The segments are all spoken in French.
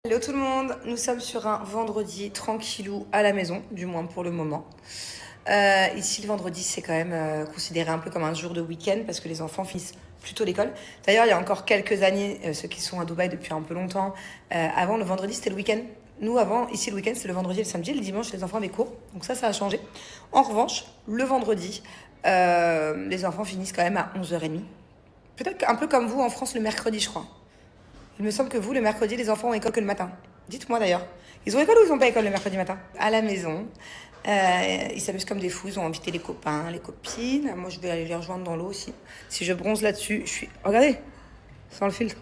Hello tout le monde, nous sommes sur un vendredi tranquillou à la maison, du moins pour le moment. Ici, le vendredi, c'est quand même considéré un peu comme un jour de week-end parce que les enfants finissent plutôt l'école. D'ailleurs, il y a encore quelques années, ceux qui sont à Dubaï depuis un peu longtemps, avant le vendredi, c'était le week-end. Nous, avant, ici, le week-end, c'était le vendredi et le samedi. Le dimanche, les enfants avaient cours. Donc ça a changé. En revanche, le vendredi, les enfants finissent quand même à 11h30. Peut-être un peu comme vous en France le mercredi, je crois. Il me semble que vous, le mercredi, les enfants ont école que le matin. Dites-moi d'ailleurs. Ils ont école ou ils n'ont pas école le mercredi matin? À la maison. Ils s'amusent comme des fous. Ils ont invité les copains, les copines. Moi, je vais aller les rejoindre dans l'eau aussi. Si je bronze là-dessus, je suis... Regardez, sans le filtre.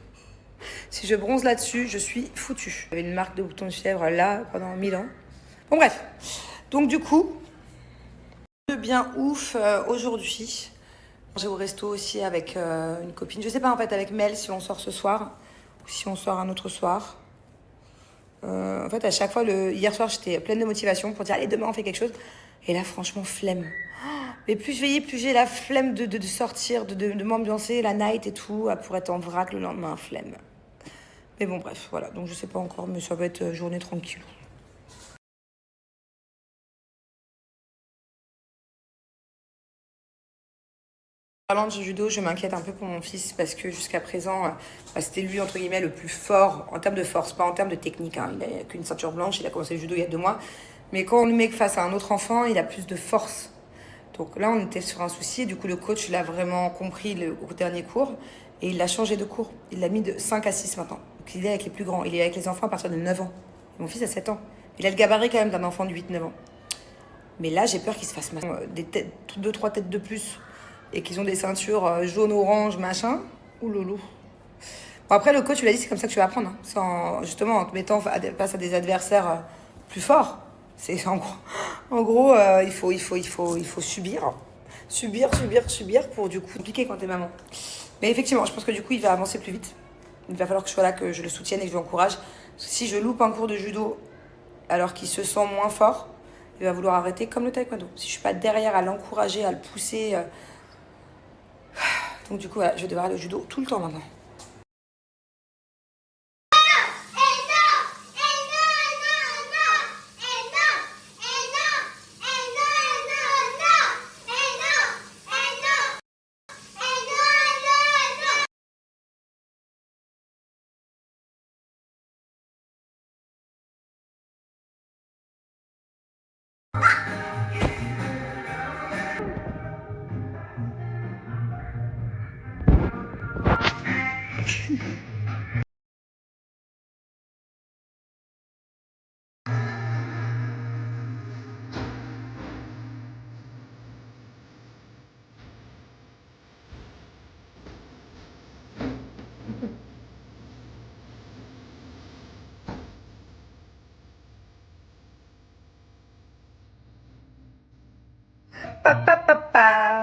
Si je bronze là-dessus, je suis foutue. J'avais une marque de bouton de fièvre là pendant 1000 ans. Bon, bref. Donc, du coup, de bien ouf aujourd'hui. J'ai au resto aussi avec une copine. Je sais pas en fait avec Mel si on sort ce soir ou si on sort un autre soir. En fait, à chaque fois, hier soir, j'étais pleine de motivation pour dire allez, demain on fait quelque chose. Et là, franchement, flemme. Mais plus je veillais, plus j'ai la flemme de sortir, de m'ambiancer, la night et tout, pour être en vrac le lendemain, flemme. Mais bon, bref, voilà. Donc je sais pas encore, mais ça va être journée tranquille. Parlant de judo, je m'inquiète un peu pour mon fils parce que jusqu'à présent, c'était lui, entre guillemets, le plus fort en termes de force, pas en termes de technique, hein. Il n'a qu'une ceinture blanche, il a commencé le judo il y a 2 mois. Mais quand on le met face à un autre enfant, il a plus de force. Donc là, on était sur un souci. Et du coup, le coach l'a vraiment compris au dernier cours. Et il l'a changé de cours. Il l'a mis de 5 à 6 maintenant. Donc il est avec les plus grands. Il est avec les enfants à partir de 9 ans. Et mon fils a 7 ans. Il a le gabarit quand même d'un enfant de 8 9 ans. Mais là, j'ai peur qu'il se fasse des têtes, 2 3 têtes de plus. Et qu'ils ont des ceintures jaune, orange, machin. Ouh loulou. Bon, après, le coach lui a dit c'est comme ça que tu vas apprendre, hein. Justement, en te mettant face à des adversaires plus forts. C'est en gros, il faut subir. Subir pour du coup compliquer quand t'es maman. Mais effectivement, je pense que du coup, il va avancer plus vite. Il va falloir que je sois là, que je le soutienne et que je l'encourage. Si je loupe un cours de judo alors qu'il se sent moins fort, il va vouloir arrêter comme le taekwondo. Si je suis pas derrière à l'encourager, à le pousser. Donc du coup, voilà, je vais devoir aller au judo tout le temps maintenant. Pa, pa, pa, pa.